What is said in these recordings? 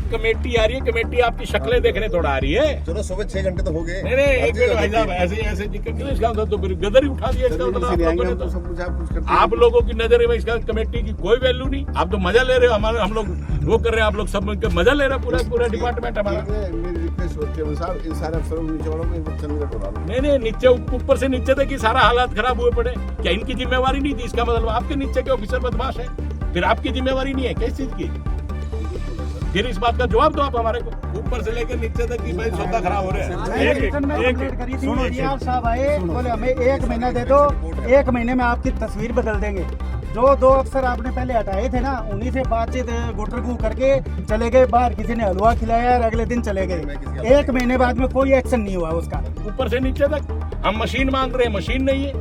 जब कमेटी आ रही है, कमेटी आपकी शक्लें देखने थोड़ा आ रही है। चलो सुबह 6 घंटे तो हो गए। नहीं एक मिनट भाई साहब, ऐसे ऐसे दिक्कत क्यों? इसका मतलब तो फिर गदर ही उठा दिया। इसका मतलब आप लोगों ने तो सब कुछ आप कुछ करते आप लोगों की नजर में इसका कमेटी की कोई वैल्यू नहीं। आप तो मजा ले रहे हो, हमारे हम लोग वो कर रहे हैं, आप लोग सब मिलकर मजा ले रहे हैं। पूरा डिपार्टमेंट हमारा। मेरी रिक्वेस्ट होती है साहब, इन सारे अफसरों को नीचे वालों को एक बार चंडीगढ़ बुला लो। नहीं नीचे ऊपर से नीचे तक ही सारा हालात खराब हुए पड़े। क्या इनकी जिम्मेवारी नहीं थी? इसका मतलब आपके नीचे के ऑफिसर बदमाश है, फिर आपकी जिम्मेवारी नहीं है किस चीज की? फिर इस बात का जवाब दो आप हमारे को। ऊपर से लेकर नीचे तक की भाई सौदा खराब हो रहे हैं। साहब आए बोले हमें 1 महीना दे दो, 1 महीने में आपकी तस्वीर बदल देंगे। जो 2 अफसर आपने पहले हटाए थे ना, उन्हीं से बातचीत गुटरगू करके चले गए बाहर। किसी ने हलवा खिलाया और अगले दिन चले गए। 1 महीने बाद में कोई एक्शन नहीं हुआ उसका। ऊपर से नीचे तक हम मशीन मांग रहे हैं, मशीन नहीं है।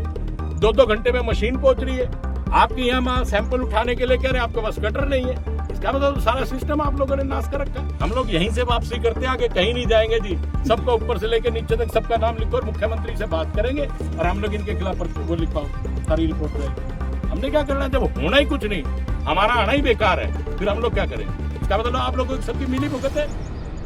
2 घंटे में मशीन पहुंच रही है। आपके यहाँ सैंपल उठाने के लिए कह रहे हैं, आपके पास कटर नहीं है। इसका मतलब सारा सिस्टम आप लोगों ने नाश कर रखा है। हम लोग यहीं से वापसी करते आगे कहीं नहीं जाएंगे जी। सबका ऊपर से लेकर नीचे तक सबका नाम लिखो और मुख्यमंत्री से बात करेंगे और हम लोग इनके खिलाफ वो लिखवाओ, सारी रिपोर्ट रहेगी। हमने क्या करना है? जब होना ही कुछ नहीं, हमारा आना ही बेकार है, फिर हम लोग क्या करेंगे? इसका मतलब आप लोगों की सबकी मिली भुगत है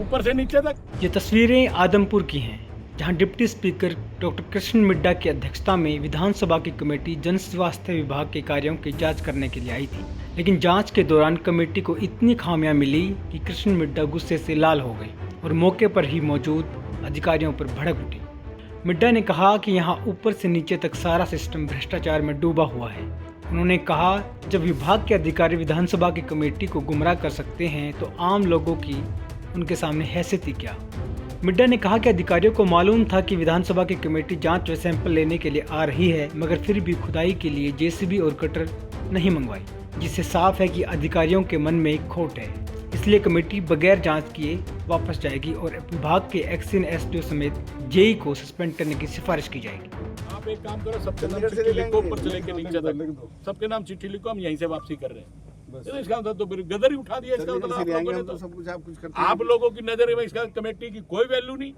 ऊपर से नीचे तक। ये तस्वीरें आदमपुर की हैं, जहां deputy speaker doctor Krishan Middha की अध्यक्षता में विधानसभा की कमेटी जन स्वास्थ्य विभाग के कार्यों की जांच करने के लिए आई थी। लेकिन जांच के दौरान कमेटी को इतनी खामियां मिली कि कृष्ण मिड्डा गुस्से से लाल हो गए और मौके पर ही मौजूद अधिकारियों पर भड़क उठे। मिड्डा ने कहा कि यहां ऊपर से नीचे तक सारा सिस्टम भ्रष्टाचार में डूबा हुआ है। उन्होंने कहा, जब विभाग के अधिकारी विधानसभा की कमेटी को गुमराह कर सकते हैं तो आम लोगों की उनके सामने हैसियत ही क्या। मिड्डा ने कहा कि अधिकारियों को मालूम था कि विधानसभा की कमेटी जांच व सैंपल लेने के लिए आ रही है, मगर फिर भी खुदाई के लिए जेसीबी और कटर नहीं मंगवाई, जिससे साफ है कि अधिकारियों के मन में खोट है। इसलिए कमेटी बगैर जांच किए वापस जाएगी और विभाग के एक्सिन एसडीओ समेत जेई को सस्पेंड करने की सिफारिश की जाएगी। आप एक काम करो, सबके नाम चिट्ठी लिखो, ऊपर से लेकर नीचे तक सबके नाम चिट्ठी लिखो, हम यहीं से वापसी कर रहे हैं। तो इसका मतलब तो फिर गदर ही उठा दिया। इसका मतलब आप लोगों ने तो सब कुछ आप कुछ करते आप लोगों की नजर में इसका कमेटी की कोई वैल्यू नहीं।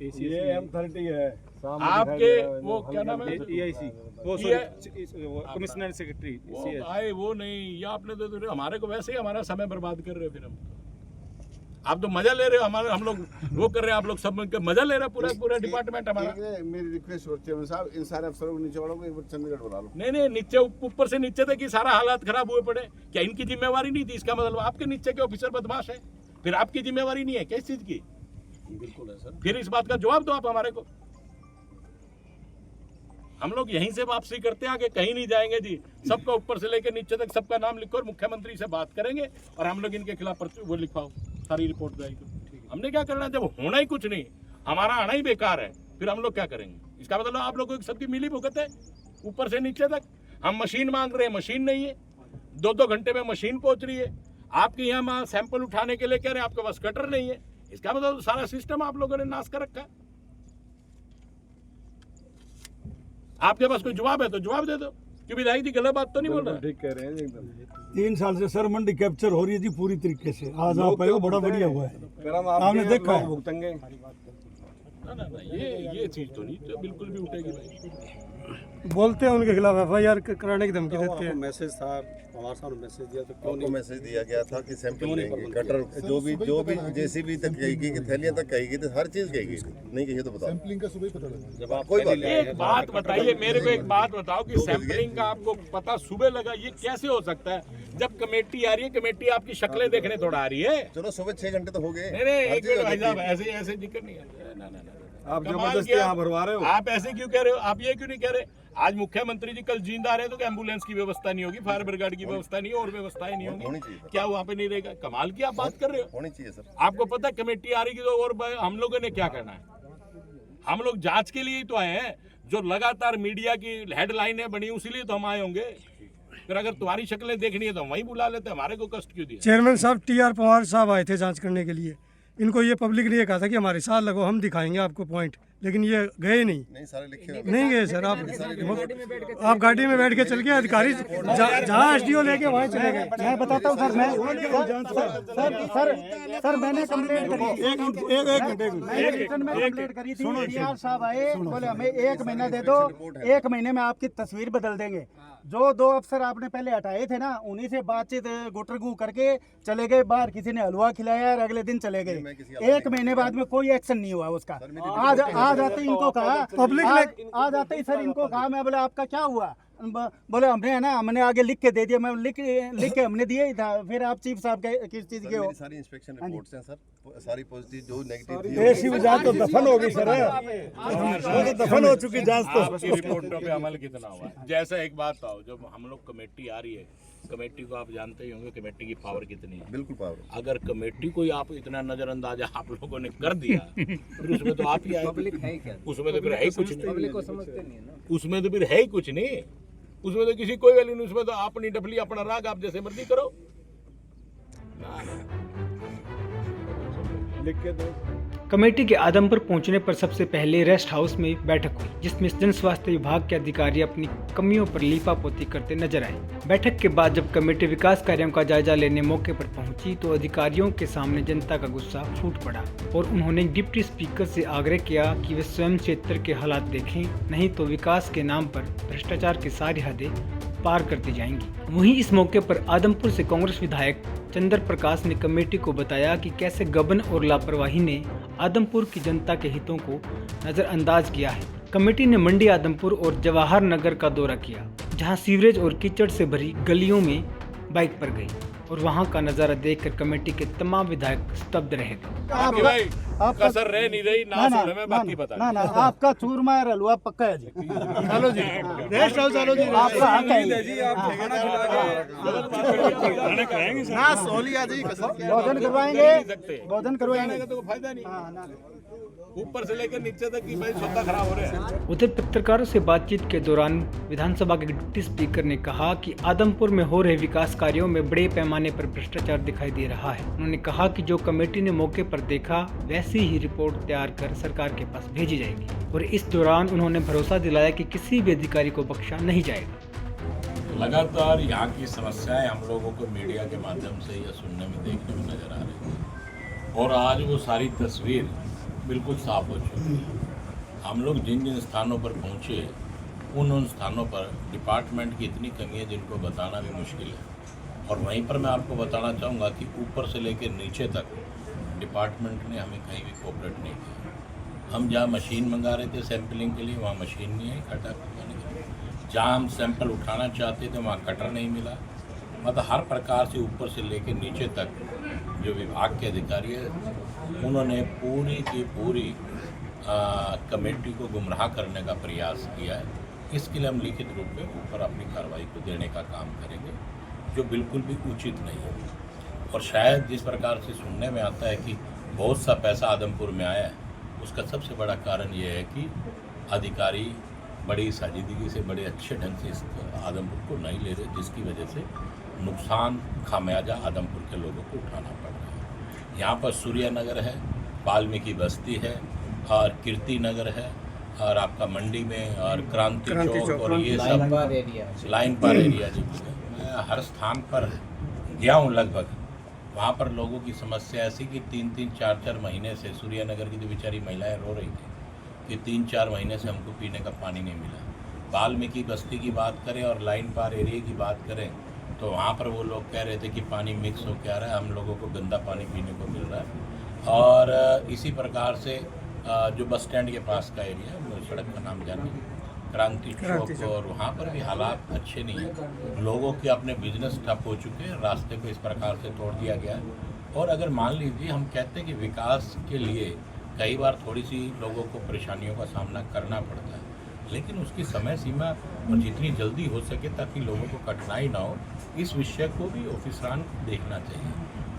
ये M30 है आपके वो क्या नाम है, EIC वो कमिश्नर सेक्रेटरी वो आए वो नहीं, ये आपने तो हमारे को वैसे ही हमारा समय बर्बाद कर रहे हो। फिर हम आप तो मजा ले रहे हो, हमारे हम लोग वो कर रहे हैं, आप लोग सब मिलकर मजा ले रहे हो। पूरा डिपार्टमेंट हमारा। मेरी रिक्वेस्ट होती है साहब, इन सारे अफसरों को नीचे वालों को एक बार चंडीगढ़ बुला लो। नहीं नीचे ऊपर से नीचे तक ही सारा हालात खराब हुए पड़े। क्या इनकी जिम्मेवारी नहीं थी? इसका मतलब आपके नीचे के ऑफिसर बदमाश है, फिर आपकी जिम्मेवारी नहीं है किस चीज की? बिल्कुल है सर। फिर इस बात का जवाब दो आप हमारे को। हम लोग यहीं से वापसी करते आगे कहीं नहीं जाएंगे जी। सबका ऊपर से लेकर नीचे तक सबका नाम लिखो और मुख्यमंत्री से बात करेंगे और हम लोग इनके खिलाफ वो लिखवाओ, सारी रिपोर्ट जाएगी। हमने क्या करना है? जब होना ही कुछ नहीं, हमारा आना ही बेकार है, फिर हम लोग क्या करेंगे? इसका मतलब आप लोगों की सबकी मिली भुगत है ऊपर से नीचे तक। हम मशीन मांग रहे हैं, मशीन नहीं है। 2 घंटे में मशीन पहुंच रही है। आपके यहाँ सैंपल उठाने के लिए कह रहे हैं, आपके पास कटर नहीं है। इसका मतलब सारा सिस्टम आप लोगों ने नाश कर रखा है। आपके पास कोई जवाब है तो जवाब दे दो कि विधायक जी गलत बात तो नहीं बोल रहे। ठीक कह रहे हैं एकदम। 3 साल से सर मंडी कैप्चर हो रही है जी पूरी तरीके से। आज आप आए हो, बड़ा बढ़िया हुआ है, आपने देखा है। भुगतेंगे ना ये चीज तो नहीं, तो बिल्कुल भी उठेगी भाई। बोलते हैं उनके खिलाफ FIR कराने की धमकी देते हैं। मैसेज था हमारे सामने, मैसेज दिया तो क्यों उनको नहीं? मैसेज दिया गया था कि सैंपल लेंगे, कटर जो भी जेसीबी तक कहेगी, थैलियां तक कहेगी, तो हर चीज कहेगी। नहीं कही तो बताओ। सैंपलिंग का सुबह पता लगा। जब आप कोई बात नहीं। एक बात बताइए मेरे को, एक बात बताओ कि सैंपलिंग का आपको पता सुबह लगा, ये कैसे हो सकता है? जब कमेटी आ रही है, कमेटी आपकी शक्लें देखने थोड़ा आ रही है। चलो सुबह 6 घंटे तो हो गए। नहीं एक मिनट भाई साहब, ऐसे जिक्र नहीं है। ना आप कमाल जबरदस्ती किया। यहाँ भरवा रहे हो। आप ऐसे क्यों कह रहे हो? आप ये क्यों नहीं कह रहे? आज मुख्यमंत्री जी कल जिंदा रहे तो क्या एम्बुलेंस की व्यवस्था नहीं होगी, फायर ब्रिगेड की व्यवस्था नहीं, और व्यवस्थाएं नहीं होनी होंगी? चाहिए सर। क्या वहाँ पे नहीं रहेगा? कमाल की आप बात कर रहे हो। होनी चाहिए सर। आपको पता है कमेटी आ रही है तो और हम लोगों ने क्या करना है? हम लोग जांच के लिए ही तो आए हैं। जो लगातार मीडिया की हेडलाइनें बनी उसीलिए तो हम आए होंगे। फिर अगर तुम्हारी शक्लें देखनी है तो हम वहीं बुला लेते, हमारे को कष्ट क्यों दिया? चेयरमैन साहब TR पवार साहब आए थे जांच करने के लिए। इनको ये पब्लिक ने कहा था कि हमारे साथ लगो, हम दिखाएंगे आपको पॉइंट। लेकिन ये गए नहीं। नहीं सारे लिखे हुए नहीं गए सर, आप गाड़ी में बैठ के चल गए, अधिकारी जहाँ एसडीओ लेके वहाँ चले गए। मैं बताता हूँ सर, सर मैंने कंप्लेंट करी, एक घंटे मैंने रिटर्न में कंप्लेंट करी थी। डीआर साहब आए, बोले हमें 1 महीना दे दो, 1 महीने में आपकी तस्वीर बदल देंगे। जो 2 अफसर आपने पहले हटाए थे ना, उन्हीं से बातचीत गुटरगू करके चले गए बाहर, किसी ने हलवा खिलाया और अगले दिन चले गए। 1 महीने बाद में कोई एक्शन नहीं हुआ उसका। आज आते ही इनको कहा, आज आते ही सर इनको कहा, मैं बोले आपका क्या हुआ? बोले हमने है ना, हमने आगे लिख के दे दिया। मैं लिख के हमने दिया ही था। फिर आप चीफ साहब किस चीज के हो? सारी इंस्पेक्शन रिपोर्ट्स हैं सर, सारी पॉजिटिव जो नेगेटिव थी ऐसी जांच तो दफन होगी सर, वो तो दफन हो चुकी जांच तो। आपकी रिपोर्टों पे अमल कितना हुआ? जैसा एक बात था, जब हम लोग कमेटी आ रही है, कमेटी को आप जानते ही होंगे कमेटी की पावर कितनी है। बिल्कुल पावर। अगर कमेटी को ही आप इतना नजरअंदाज आप लोगों ने कर दिया, फिर उसमें तो आप ही आए। उसमें तो फिर है ही कुछ नहीं। उसमें तो फिर है ही कुछ नहीं। उसमें तो किसी कोई वैल्यू नहीं। उसमें तो अपनी डफली, अपना राग, आप जैसे मर्जी करो। लिख के दो। कमेटी के आदमपुर पहुंचने पर सबसे पहले रेस्ट हाउस में बैठक हुई, जिसमें जन स्वास्थ्य विभाग के अधिकारी अपनी कमियों पर लीपापोती करते नजर आए। बैठक के बाद जब कमेटी विकास कार्यों का जायजा लेने मौके पर पहुंची तो अधिकारियों के सामने जनता का गुस्सा फूट पड़ा और उन्होंने डिप्टी स्पीकर से आग्रह किया कि वे स्वयं क्षेत्र के हालात देखें, नहीं तो विकास के नाम पर भ्रष्टाचार की सारी हदें पार करती जाएंगी। वहीं इस मौके पर आदमपुर से कांग्रेस विधायक चंद्र प्रकाश ने कमेटी को बताया कि कैसे गबन और लापरवाही ने आदमपुर की जनता के हितों को नजरअंदाज किया है। कमेटी ने मंडी, आदमपुर और जवाहर नगर का दौरा किया, जहां सीवरेज और कीचड़ से भरी गलियों में बाइक पर गई और वहां का नजारा देखकर कमेटी के तमाम विधायक स्तब्ध रह गए। भाई कसर रह नहीं रही ना, सुनने में बाकी बता। ना आपका चूरमा और हलवा पक्का है जी। चलो जी, रेस्ट हाउस चलो जी, आपका हक है जी, आप खाना खिला के ना सोलिया जी भोजन करवाएंगे, भोजन करवाएंगे। तो फायदा नहीं। ऊपर से लेकर नीचे तक की भाई सौदा खराब हो रहे हैं। उधर पत्रकारों से बातचीत के दौरान विधानसभा के डिप्टी स्पीकर ने कहा कि आदमपुर में हो रहे विकास कार्यों में बड़े पैमाने पर भ्रष्टाचार दिखाई दे रहा है। उन्होंने कहा कि जो कमेटी ने मौके पर देखा वैसी ही रिपोर्ट तैयार कर सरकार के पास भेजी जाएगी और इस दौरान उन्होंने भरोसा दिलाया कि किसी भी अधिकारी को बख्शा नहीं जाएगा। लगातार यहाँ की समस्याएं हम लोगों को मीडिया के माध्यम से या सुनने में, देखने में नजर आ रही है और आज वो सारी तस्वीर बिल्कुल साफ हो चुकी है। हम लोग जिन जिन स्थानों पर पहुँचे उन स्थानों पर डिपार्टमेंट की इतनी कमी है जिनको बताना भी मुश्किल है। और वहीं पर मैं आपको बताना चाहूँगा कि ऊपर से लेकर नीचे तक डिपार्टमेंट ने हमें कहीं भी कोऑपरेट नहीं किया। हम जहाँ मशीन मंगा रहे थे सैंपलिंग के लिए, वहाँ मशीन नहीं आई खड्डा खुदाने के लिए। जहाँ हम सैंपल उठाना चाहते थे वहाँ कटर नहीं मिला। मतलब हर प्रकार से ऊपर से लेकर नीचे तक जो विभाग के अधिकारी है उन्होंने पूरी की पूरी कमेटी को गुमराह करने का प्रयास किया है। इसके लिए हम लिखित रूप में ऊपर अपनी कार्रवाई को देने का काम करेंगे, जो बिल्कुल भी उचित नहीं है। और शायद जिस प्रकार से सुनने में आता है कि बहुत सा पैसा आदमपुर में आया है, उसका सबसे बड़ा कारण ये है कि अधिकारी बड़ी साजिदगी से, बड़े अच्छे ढंग से इस आदमपुर को नहीं ले रहे, जिसकी वजह से नुकसान खामियाजा आदमपुर के लोगों को उठाना पड़ रहा है। यहाँ पर सूर्य नगर है, वाल्मीकि बस्ती है और कीर्ति नगर है और आपका मंडी में और क्रांति चौक और ये सब लाइन पर एरिया जी। मैं हर स्थान पर गया हूँ लगभग। वहाँ पर लोगों की समस्या ऐसी कि 3-3, 4-4 महीने से सूर्य नगर की जो बेचारी महिलाएं रो रही थी कि 3-4 महीने से हमको पीने का पानी नहीं मिला। वाल्मीकि बस्ती की बात करें और लाइन पार एरिया की बात करें तो वहाँ पर वो लोग कह रहे थे कि पानी मिक्स हो के आ रहा है, हम लोगों को गंदा पानी पीने को मिल रहा है। और इसी प्रकार से जो बस स्टैंड के पास का एरिया है, सड़क का नाम जाने, क्रांति चौक, और वहाँ पर भी हालात अच्छे नहीं हैं। लोगों के अपने बिजनेस ठप हो चुके हैं, रास्ते को इस प्रकार से तोड़ दिया गया है। और अगर मान लीजिए हम कहते हैं कि विकास के लिए कई बार थोड़ी सी लोगों को परेशानियों का सामना करना पड़ता है, लेकिन उसकी समय सीमा और जितनी जल्दी हो सके ताकि लोगों को कठिनाई ना हो, इस विषय को भी ऑफिसरान को देखना चाहिए।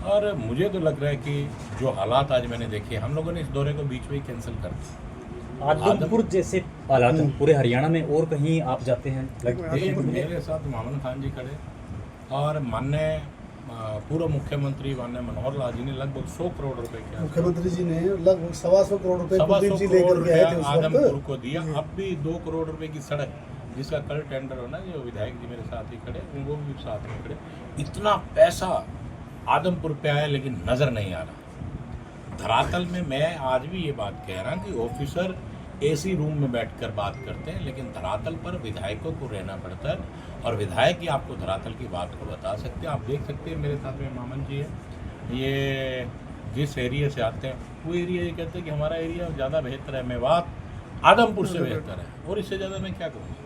और मुझे तो लग रहा है कि जो हालात आज मैंने देखे, हम लोगों ने इस दौरे को बीच में ही कैंसिल कर दिया। आदमपुर जैसे हालात पूरे हरियाणा में और कहीं आप जाते हैं? मेरे साथ मोहम्मद खान जी खड़े और माननीय पूर्व मुख्यमंत्री माननीय मनोहर लाल जी ने लगभग 100 करोड़ रुपए के मुख्यमंत्री जी ने लगभग 125 करोड़ रुपए सवा कुलदीप सौ जी करोड़ लेकर के आए थे रुपया उस आदमपुर वक्त। को दिया। अब भी 2 करोड़ रुपए की सड़क जिसका कल टेंडर होना, जो विधायक जी मेरे साथ ही खड़े, वो भी साथ में खड़े। इतना पैसा आदमपुर पे आया लेकिन नजर नहीं आ रहा। धरातल में मैं आज भी ये बात कह रहा हूँ कि ऑफिसर एसी रूम में बैठकर बात करते हैं, लेकिन धरातल पर विधायकों को रहना पड़ता है और विधायक ही आपको धरातल की बात को बता सकते हैं। आप देख सकते हैं मेरे साथ में मामन जी है, ये जिस एरिया से आते हैं वो एरिया ये कहते हैं कि हमारा एरिया ज़्यादा बेहतर है, मेवात आदमपुर से बेहतर है। और इससे ज़्यादा मैं क्या कहूँ,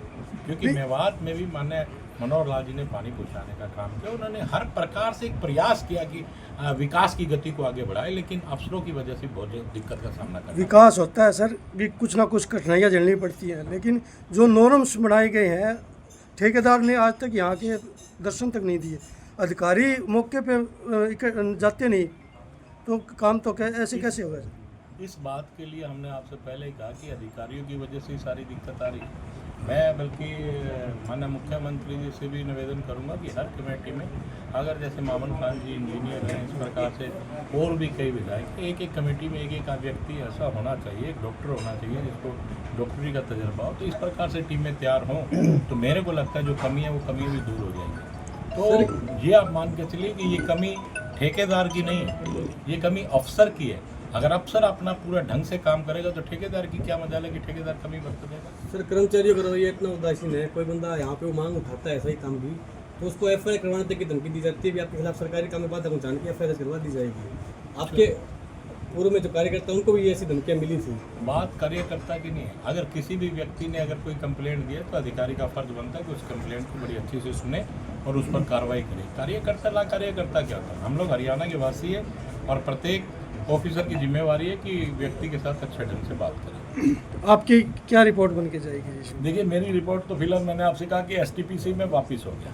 क्योंकि मेवात में भी माननीय मनोहर लाल जी ने पानी पहुँचाने का काम किया। उन्होंने हर प्रकार से एक प्रयास किया कि विकास की गति को आगे बढ़ाए, लेकिन अफसरों की वजह से बहुत दिक्कत का सामना करना। विकास होता है सर, भी कुछ ना कुछ कठिनाइयाँ झेलनी पड़ती हैं, लेकिन जो नॉर्म्स बनाए गए हैं ठेकेदार ने आज तक यहाँ के दर्शन तक नहीं दिए। अधिकारी मौके पे जाते नहीं, तो काम तो ऐसे कैसे होगा सर? इस बात के लिए हमने आपसे पहले ही कहा कि अधिकारियों की वजह से ही सारी दिक्कत आ रही है। मैं बल्कि माननीय मुख्यमंत्री जी से भी निवेदन करूंगा कि हर कमेटी में अगर जैसे मामन खान जी इंजीनियर हैं, इस प्रकार से और भी कई विधायक, एक एक कमेटी में एक एक व्यक्ति ऐसा होना चाहिए, एक डॉक्टर होना चाहिए जिसको डॉक्टरी का तजर्बा हो। तो इस प्रकार से टीमें तैयार हों तो मेरे को लगता है जो कमी है वो कमी भी दूर हो जाएंगी। तो ये आप मान के चलिए कि ये कमी ठेकेदार की नहीं है, ये कमी अफसर की है। अगर अफसर अपना पूरा ढंग से काम करेगा तो ठेकेदार की क्या मजाल है कि ठेकेदार कमी बरत देगा। सर कर्मचारियों का रवैया इतना उदासीन है, कोई बंदा यहाँ पे वो मांग उठाता है सही काम भी तो उसको एफआईआर करवाने तक की धमकी दी जाती है, भी आपके खिलाफ सरकारी काम में बाधा पहुँचाने की एफआईआर करवा दी जाएगी। आपके पूर्व में जो कार्यकर्ता उनको भी ऐसी धमकियाँ मिली थी। बात कार्यकर्ता की नहीं है, अगर किसी भी व्यक्ति ने अगर कोई कंप्लेंट दिया तो अधिकारी का फर्ज बनता है कि उस कंप्लेंट को बड़ी अच्छी से सुने और उस पर कार्रवाई करे। कार्यकर्ता ला कार्यकर्ता क्या होता है, हम लोग हरियाणा के वासी है और प्रत्येक ऑफिसर की जिम्मेवारी है कि व्यक्ति के साथ अच्छे ढंग से बात करें। आपकी क्या रिपोर्ट बन के जाएगी? देखिए मेरी रिपोर्ट तो फिलहाल मैंने आपसे कहा कि एसटीपीसी में वापस हो गया।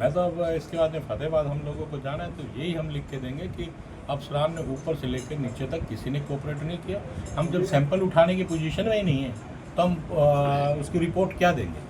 मैं तो अब इसके बाद में फतेहाबाद हम लोगों को जाना है तो यही हम लिख के देंगे कि अफसरान ने ऊपर से लेकर नीचे तक किसी ने कोऑपरेट नहीं किया। हम जब सैंपल उठाने की पोजीशन में ही नहीं है तो हम उसकी रिपोर्ट क्या देंगे?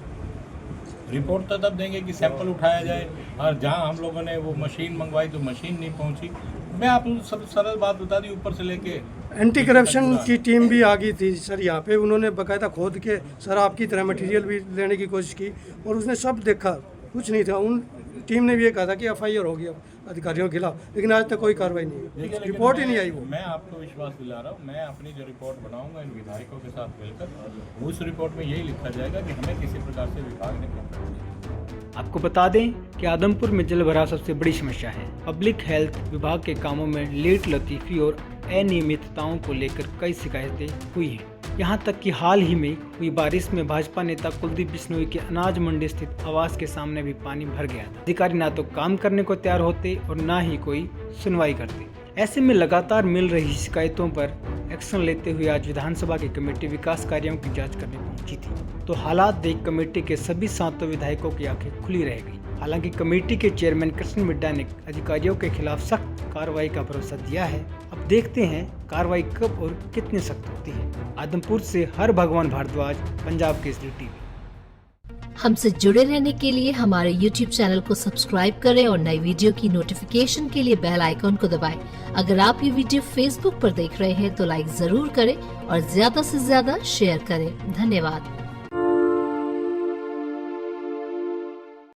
रिपोर्ट तो तब देंगे कि सैंपल उठाया जाए, और जहाँ हम लोगों ने वो मशीन मंगवाई तो मशीन नहीं पहुँची। मैं आपको सब सरल बात बता दी, ऊपर से लेके एंटी करप्शन की टीम भी आ गई थी सर यहाँ पे, उन्होंने बाकायदा खोद के सर आपकी तरह मटेरियल भी लेने की कोशिश की और उसने सब देखा, कुछ नहीं था। उन टीम ने भी ये कहा था कि एफआईआर हो गया अधिकारियों के खिलाफ, लेकिन आज तक कोई कार्रवाई नहीं है, रिपोर्ट ही नहीं आई। वो मैं आपको विश्वास दिला रहा हूँ, मैं अपनी जो रिपोर्ट बनाऊंगा इन विधायकों के साथ मिलकर, उस रिपोर्ट में यही लिखा जाएगा कि हमें किसी प्रकार से विभाग ने क्या। आपको बता दें कि आदमपुर में जल भराव सबसे बड़ी समस्या है। पब्लिक हेल्थ विभाग के कामों में लेट लतीफ़ी और अनियमितताओं को लेकर कई शिकायतें हुई हैं। यहाँ तक कि हाल ही में हुई बारिश में भाजपा नेता कुलदीप बिश्नोई के अनाज मंडी स्थित आवास के सामने भी पानी भर गया था। अधिकारी ना तो काम करने को तैयार होते और ना ही कोई सुनवाई करते। ऐसे में लगातार मिल रही शिकायतों पर एक्शन लेते हुए आज विधानसभा की कमेटी विकास कार्यों की जांच करने पहुंची थी, तो हालात देख कमेटी के सभी 7 विधायकों की आंखें खुली रह गई। हालांकि कमेटी के चेयरमैन कृष्ण मिड्डा ने अधिकारियों के खिलाफ सख्त कार्रवाई का भरोसा दिया है। अब देखते हैं कार्रवाई कब और कितनी सख्त होती है। आदमपुर से हर भगवान भारद्वाज, पंजाब केसरी टीवी। हमसे जुड़े रहने के लिए हमारे YouTube चैनल को सब्सक्राइब करें और नई वीडियो की नोटिफिकेशन के लिए बेल आइकॉन को दबाएं। अगर आप ये वीडियो Facebook पर देख रहे हैं तो लाइक जरूर करें और ज्यादा से ज्यादा शेयर करें। धन्यवाद।